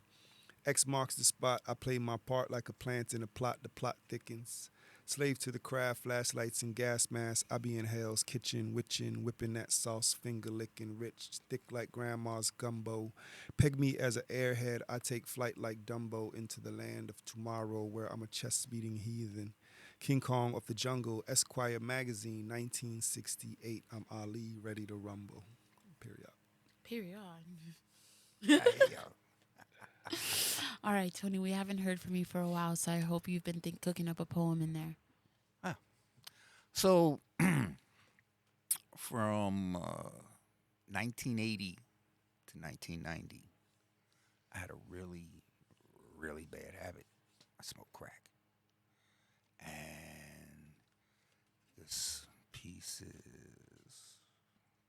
X marks the spot, I play my part like a plant in a plot, the plot thickens. Slave to the craft, flashlights and gas masks. I be in hell's kitchen, witching, whipping that sauce, finger licking, rich, thick like grandma's gumbo. Peg me as an airhead, I take flight like Dumbo into the land of tomorrow where I'm a chest-beating heathen. King Kong of the Jungle, Esquire Magazine, 1968. I'm Ali, ready to rumble. Period. Period. Yeah, yo. All right, Tony, we haven't heard from you for a while, so I hope you've been cooking up a poem in there. So, from 1980 to 1990, I had a really, really bad habit. I smoked crack. And this piece is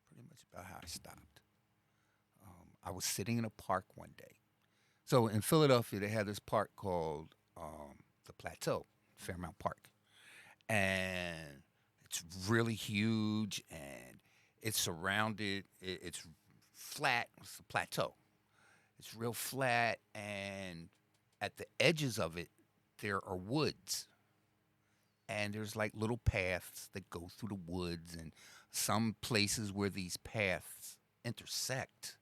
pretty much about how I stopped. I was sitting in a park one day. So in Philadelphia, they had this park called the Plateau, Fairmount Park. And it's really huge, and it's surrounded, it's flat. It's a plateau. It's real flat, and at the edges of it, there are woods. And there's like little paths that go through the woods, and some places where these paths intersect,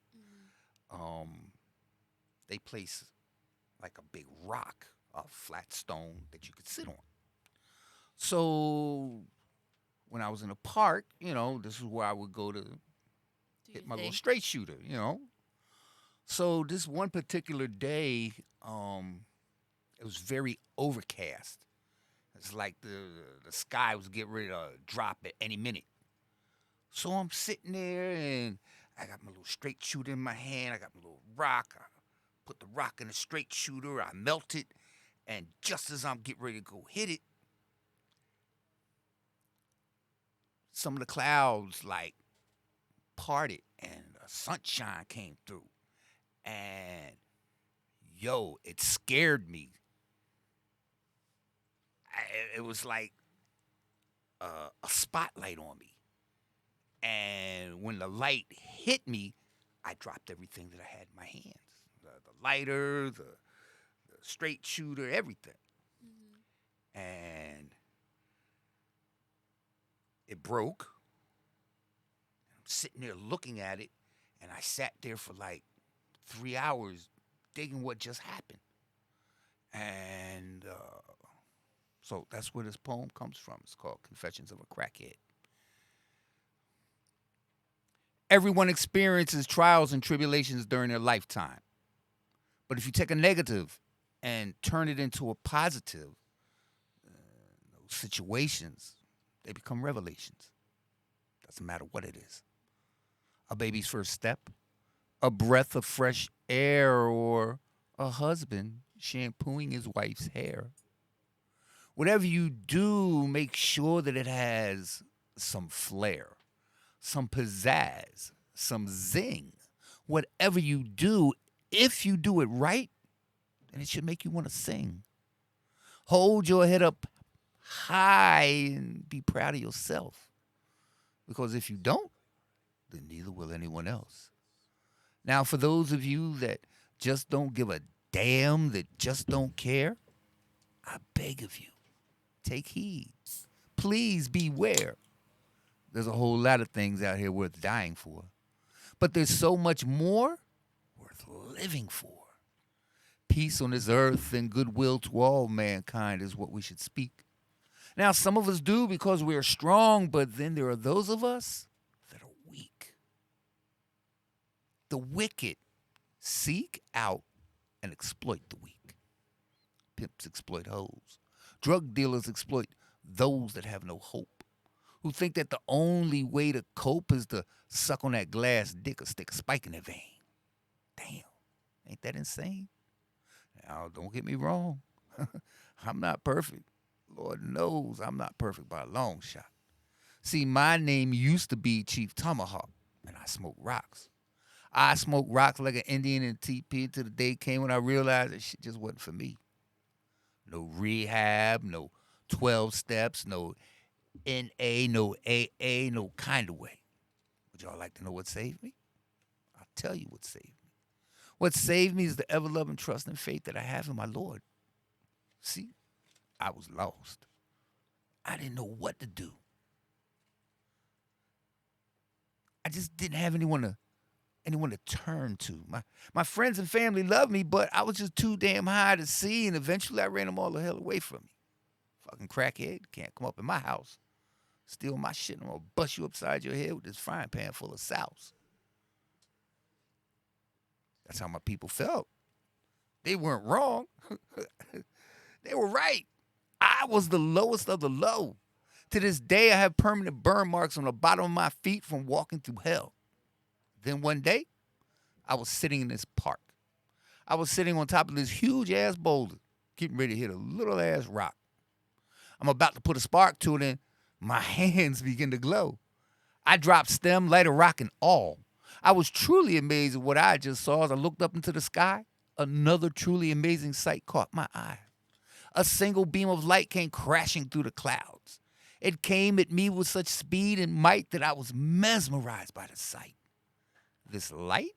they place like a big rock, a flat stone that you could sit on. So when I was in the park, this is where I would go to Do hit your my little thing. straight shooter. So this one particular day, it was very overcast. It's like the sky was getting ready to drop at any minute. So I'm sitting there and I got my little straight shooter in my hand. I got my little rock. I put the rock in the straight shooter. I melt it. And just as I'm getting ready to go hit it, some of the clouds like parted and the sunshine came through. And it scared me. It was like a spotlight on me. And when the light hit me, I dropped everything that I had in my hands. The lighter, the straight shooter, everything. And it broke. I'm sitting there looking at it, and I sat there for like 3 hours digging what just happened. And so that's where this poem comes from. It's called Confessions of a Crackhead. Everyone experiences trials and tribulations during their lifetime. But if you take a negative and turn it into a positive, those situations, they become revelations. Doesn't matter what it is. A baby's first step, a breath of fresh air, or a husband shampooing his wife's hair. Whatever you do, make sure that it has some flair, some pizzazz, some zing. Whatever you do, if you do it right, then it should make you want to sing. Hold your head up high and be proud of yourself. Because if you don't, then neither will anyone else. Now, for those of you that just don't give a damn, that just don't care, I beg of you, take heed. Please beware. There's a whole lot of things out here worth dying for. But there's so much more worth living for. Peace on this earth and goodwill to all mankind is what we should speak. Now, some of us do because we are strong, but then there are those of us that are weak. The wicked seek out and exploit the weak. Pimps exploit hoes. Drug dealers exploit those that have no hope, who think that the only way to cope is to suck on that glass dick or stick a spike in their vein. Damn, ain't that insane? Now, don't get me wrong. I'm not perfect. Lord knows I'm not perfect by a long shot. See, my name used to be Chief Tomahawk, and I smoke rocks. I smoked rocks like an Indian in TP until the day came when I realized that shit just wasn't for me. No rehab, no 12 steps, no NA, no AA, no kind of way. Would y'all like to know what saved me? I'll tell you what saved me. What saved me is the ever-loving trust and faith that I have in my Lord. See, I was lost. I didn't know what to do. I just didn't have anyone to turn to. My friends and family loved me, but I was just too damn high to see, and eventually I ran them all the hell away from me. Fucking crackhead, can't come up in my house. Steal my shit, and I'm gonna bust you upside your head with this frying pan full of sauce. That's how my people felt. They weren't wrong. They were right. I was the lowest of the low. To this day, I have permanent burn marks on the bottom of my feet from walking through hell. Then one day, I was sitting in this park. I was sitting on top of this huge-ass boulder, getting ready to hit a little-ass rock. I'm about to put a spark to it, and my hands begin to glow. I dropped stem, lighter, rock, and all. I was truly amazed at what I just saw as I looked up into the sky. Another truly amazing sight caught my eye. A single beam of light came crashing through the clouds. It came at me with such speed and might that I was mesmerized by the sight. This light,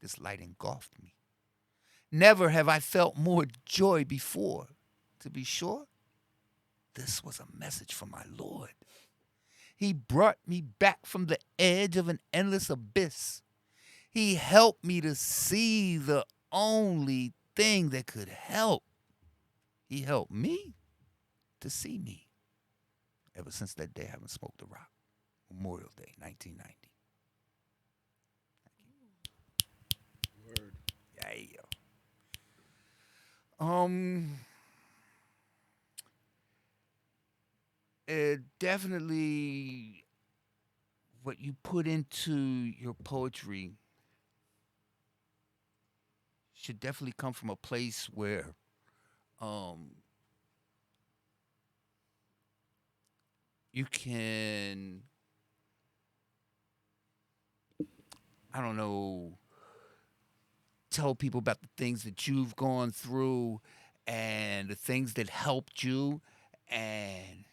this light engulfed me. Never have I felt more joy before. To be sure, this was a message from my Lord. He brought me back from the edge of an endless abyss. He helped me to see the only thing that could help. He helped me to see me. Ever since that day, I haven't smoked a rock. Memorial Day, 1990. Word. Yeah. Definitely what you put into your poetry should definitely come from a place where you can, I don't know, tell people about the things that you've gone through and the things that helped you, and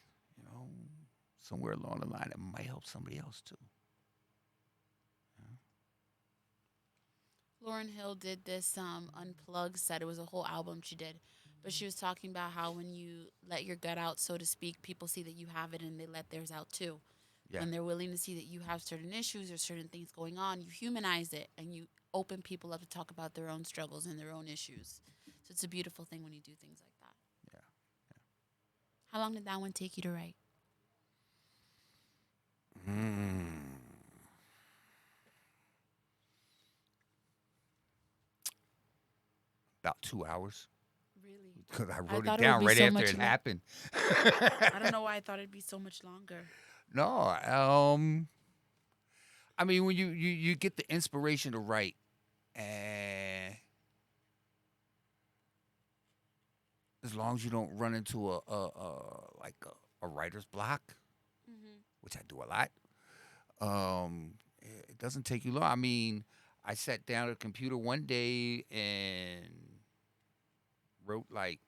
somewhere along the line it might help somebody else too. Lauren Hill did this unplugged set. It was a whole album she did, but she was talking about how when you let your gut out, so to speak, people see that you have it and they let theirs out too. Yeah. When they're willing to see that you have certain issues or certain things going on, you humanize it and you open people up to talk about their own struggles and their own issues. So it's a beautiful thing when you do things like that. Yeah. How long did that one take you to write? About 2 hours. Really? Because I I wrote thought it it would down be right so after much it lo- happened. I don't know why I thought it'd be so much longer. No, I mean when you get the inspiration to write, and as long as you don't run into a writer's block, Mm-hmm. which I do a lot, it doesn't take you long. I mean, I sat down at a computer one day and wrote like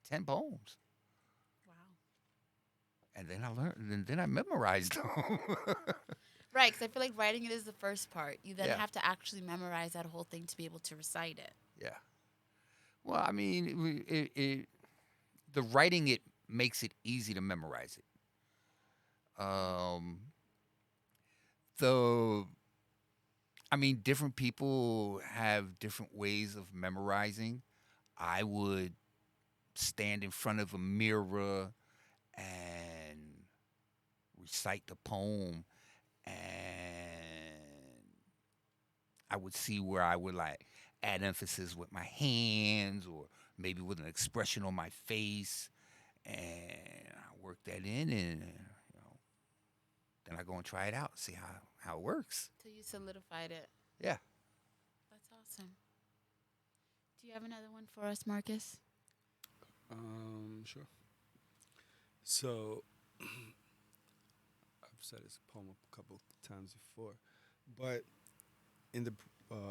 10 poems, Wow. and then I learned, and then I memorized them. Right, because I feel like writing it is the first part. You then Yeah. have to actually memorize that whole thing to be able to recite it. Yeah. Well, I mean, the writing it makes it easy to memorize it. The I mean, different people have different ways of memorizing. I would stand in front of a mirror and recite the poem, and I would see where I would like add emphasis with my hands or maybe with an expression on my face, and I work that in, and then I go and try it out, see how it works. Till you solidified it. Yeah. That's awesome. Do you have another one for us, Marcus? Sure. So, I've said this poem a couple times before, but in the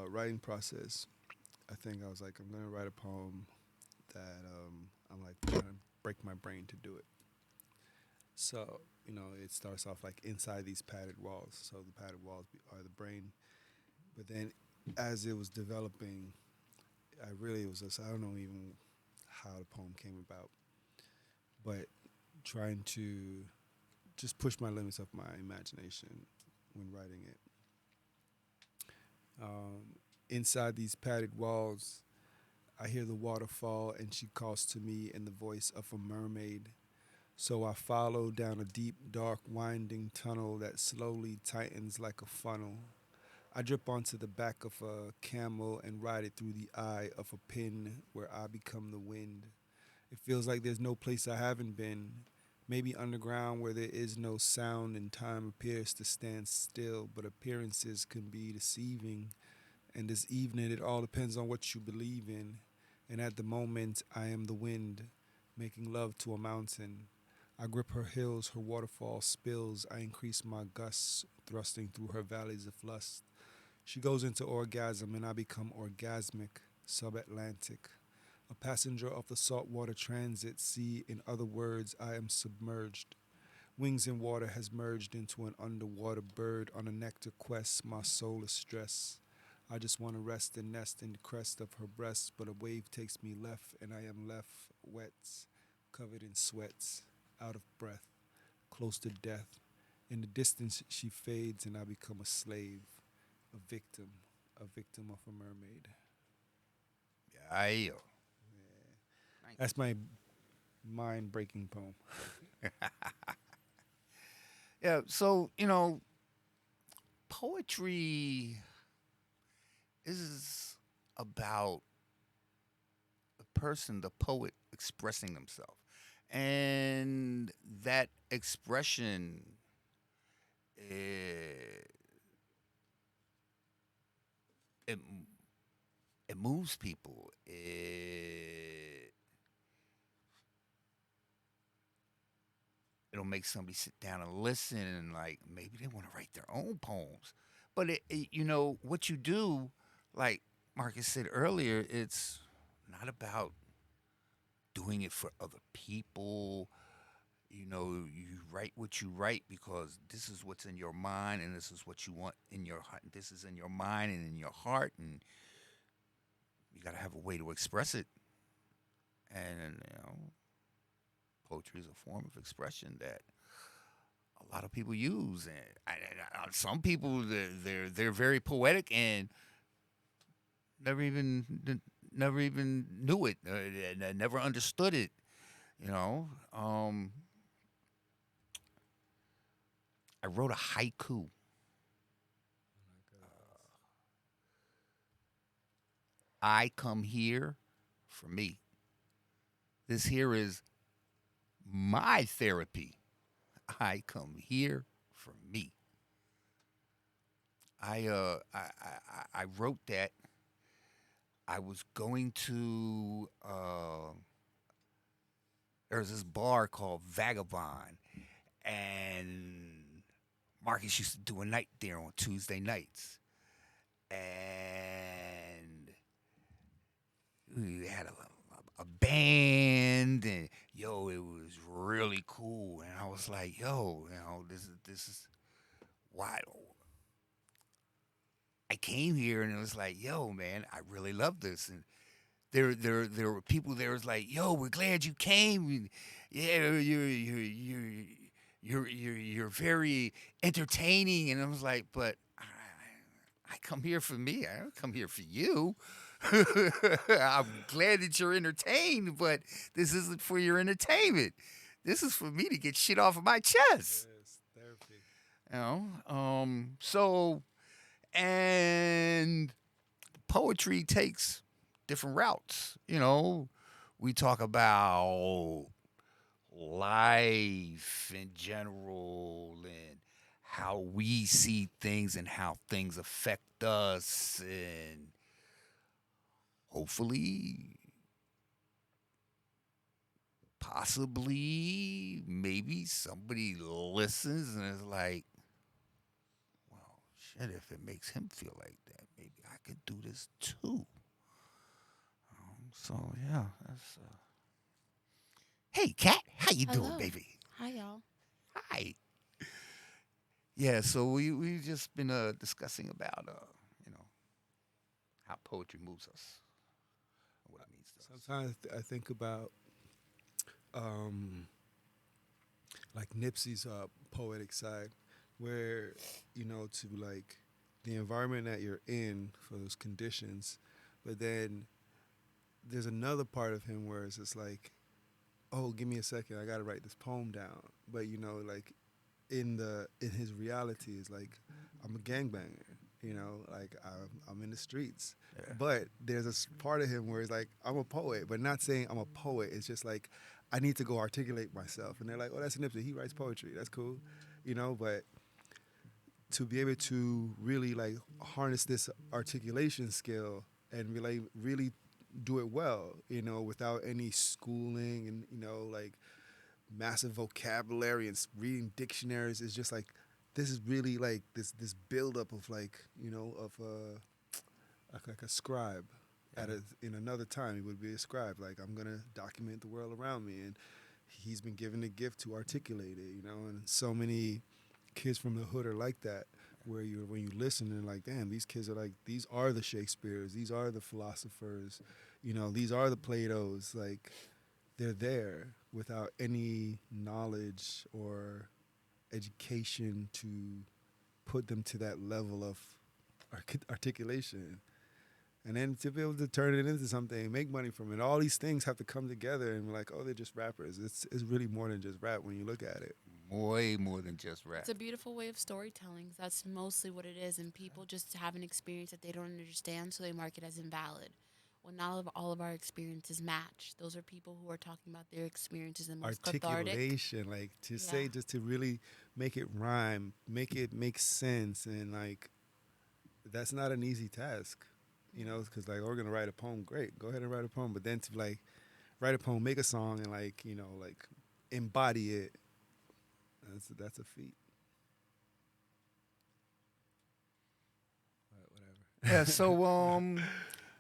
writing process, I think I was like, I'm gonna write a poem that I'm like trying to break my brain to do it. So, it starts off like inside these padded walls. So the padded walls are the brain. But then as it was developing, it was just, I don't know even how the poem came about, but trying to just push my limits of my imagination when writing it. Inside these padded walls, I hear the waterfall, and she calls to me in the voice of a mermaid. So I follow down a deep, dark, winding tunnel that slowly tightens like a funnel. I drip onto the back of a camel and ride it through the eye of a pin where I become the wind. It feels like there's no place I haven't been. Maybe underground where there is no sound and time appears to stand still, but appearances can be deceiving. And this evening, it all depends on what you believe in. And at the moment, I am the wind, making love to a mountain. I grip her hills, her waterfall spills. I increase my gusts, thrusting through her valleys of lust. She goes into orgasm, and I become orgasmic, subatlantic. A passenger of the saltwater transit sea. In other words, I am submerged. Wings in water has merged into an underwater bird on a nectar quest. My soul is stressed. I just want to rest and nest in the crest of her breast, but a wave takes me left, and I am left wet, covered in sweats, out of breath, close to death. In the distance, she fades, and I become a slave, a victim of a mermaid. Yeah. That's my mind-breaking poem. Yeah, so, poetry is about the person, the poet, expressing themselves. And that expression, it, it, it moves people. It'll make somebody sit down and listen, and like maybe they want to write their own poems. But what you do, like Marcus said earlier, it's not about doing it for other people. You write what you write because this is what's in your mind, and this is what you want in your heart. This is in your mind and in your heart, and you got to have a way to express it. And poetry is a form of expression that a lot of people use, and some people they're very poetic and never even knew it, never understood it. I wrote a haiku. I come here for me. This here is my therapy. I come here for me. I wrote that. I was going to there's this bar called Vagabond, and Marcus used to do a night there on Tuesday nights, and we had a band, and it was really cool. And I was like, this is why I came here, and it was like, man, I really love this. And there were people there was like, we're glad you came. Yeah, you're very entertaining. And I was like, but I come here for me. I don't come here for you. I'm glad that you're entertained, but this isn't for your entertainment. This is for me to get shit off of my chest. Yes, therapy. So, and poetry takes different routes. We talk about life in general and how we see things and how things affect us, and hopefully, possibly, maybe somebody listens and is like, well, shit, if it makes him feel like that, maybe I could do this too. So yeah, that's. Hey, Kat, how you doing, Hello. baby? Hi, y'all. Hi. Yeah, so we've just been discussing about how poetry moves us, what it means to us. Sometimes I think about like Nipsey's poetic side, where to like the environment that you're in for those conditions, but then there's another part of him where it's just like, oh, give me a second, I gotta write this poem down. But like in his reality is like, I'm a gangbanger, like I'm in the streets. Yeah. But there's a part of him where he's like, I'm a poet, but not saying I'm a poet. It's just like, I need to go articulate myself. And they're like, oh, that's Nipsey, he writes poetry, that's cool, but to be able to really like harness this articulation skill and really do it well, without any schooling and, like massive vocabulary and reading dictionaries. It's just like, this is really like this buildup of like, of like a scribe. In another time, he would be a scribe. Like, I'm going to document the world around me. And he's been given the gift to articulate it, you know, and so many kids from the hood are like that, where you when you listen and like, damn, these kids are like, these are the Shakespeares, these are the philosophers, you know, these are the Platos, like they're there without any knowledge or education to put them to that level of articulation. And then to be able to turn it into something, make money from it, all these things have to come together and be like, oh, they're just rappers. It's really more than just rap when you look at it. Way more than just rap. It's a beautiful way of storytelling. That's mostly what it is, and people just have an experience that they don't understand, so they mark it as invalid. When not all of our experiences match, those are people who are talking about their experiences and most cathartic. Articulation, like to say, just to really make it rhyme, make it make sense, and like that's not an easy task, you know, because like, oh, we're gonna write a poem, great, go ahead and write a poem, but then to like write a poem, make a song, and like, you know, like embody it, that's a feat. Whatever. Yeah, so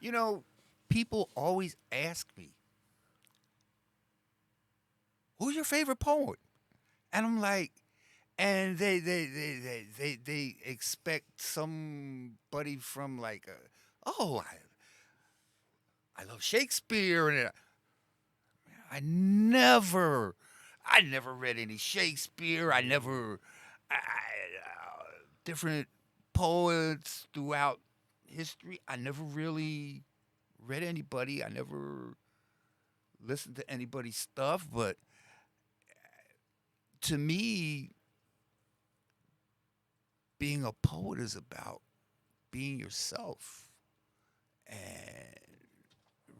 you know, people always ask me, who's your favorite poet? And I'm like, and they expect somebody from like, oh, I love Shakespeare, and I never read any Shakespeare. I never, different poets throughout history. I never really read anybody. I never listened to anybody's stuff, but to me, being a poet is about being yourself, and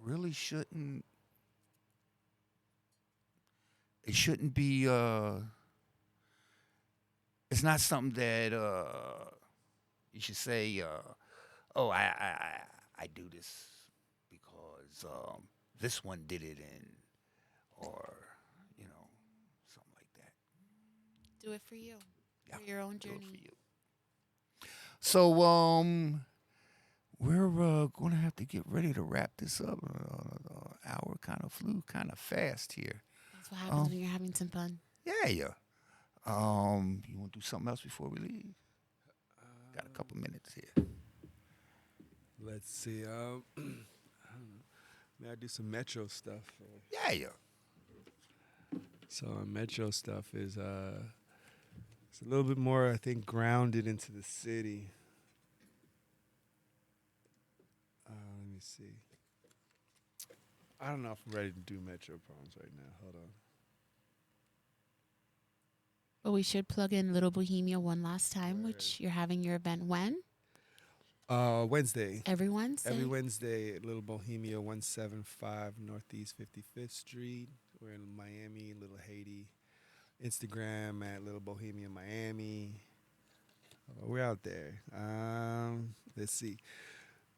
really shouldn't. It shouldn't be. It's not something that you should say. Oh, I do this because this one did it, and or you know, something like that. Do it for you, Yeah, for your own do it journey. for you. So we're gonna have to get ready to wrap this up. Hour kind of flew kind of fast here. That's what happens when you're having some fun. Yeah. You want to do something else before we leave? Got a couple minutes here. Let's see. I don't know. May I do some Metro stuff? Yeah. So Metro stuff is it's a little bit more, I think, grounded into the city. Let me see. I don't know if I'm ready to do Metro poems right now. Hold on. But we should plug in Little Bohemia one last time, which you're having your event when? Wednesday. Every Wednesday? Every Wednesday at Little Bohemia, 175 Northeast 55th Street. We're in Miami, Little Haiti. Instagram at Little Bohemia Miami. We're out there. Let's see.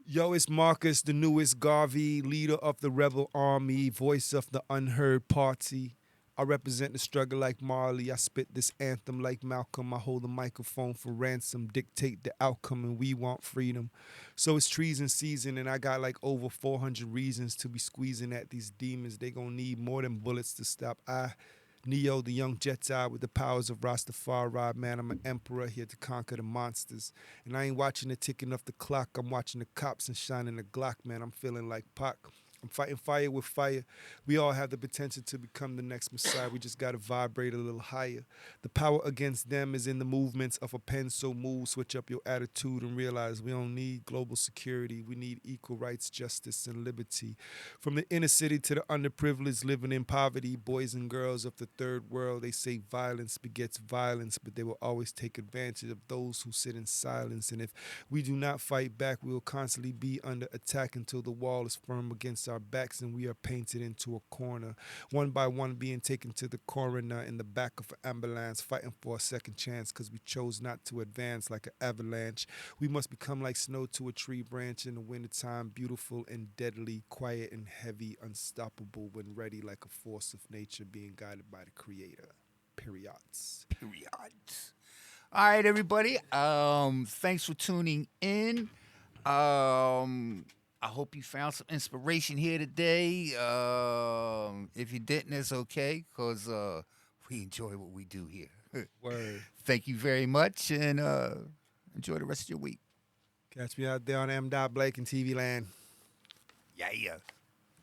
Yo, it's Marcus, the newest Garvey, leader of the rebel army, voice of the unheard party. I represent the struggle like Marley. I spit this anthem like Malcolm. I hold the microphone for ransom, dictate the outcome, and we want freedom. So it's treason season, and I got like over 400 reasons to be squeezing at these demons. They gonna need more than bullets to stop. Neo, the young Jedi with the powers of Rastafari, man, I'm an emperor here to conquer the monsters. And I ain't watching the ticking of the clock, I'm watching the cops and shining the Glock, man, I'm feeling like Pac. I'm fighting fire with fire. We all have the potential to become the next Messiah. We just got to vibrate a little higher. The power against them is in the movements of a pen, so move, switch up your attitude and realize we don't need global security. We need equal rights, justice, and liberty. From the inner city to the underprivileged living in poverty, boys and girls of the third world, they say violence begets violence, but they will always take advantage of those who sit in silence. And if we do not fight back, we will constantly be under attack until the wall is firm against our backs and we are painted into a corner, one by one being taken to the coroner in the back of an ambulance, fighting for a second chance because we chose not to advance like an avalanche. We must become like snow to a tree branch in the wintertime, beautiful and deadly, quiet and heavy, unstoppable when ready like a force of nature being guided by the creator. Periods. All right, everybody. Thanks for tuning in. I hope you found some inspiration here today. If you didn't, it's okay, because we enjoy what we do here. Word. Thank you very much, and enjoy the rest of your week. Catch me out there on M. Blake and TV Land. Yeah.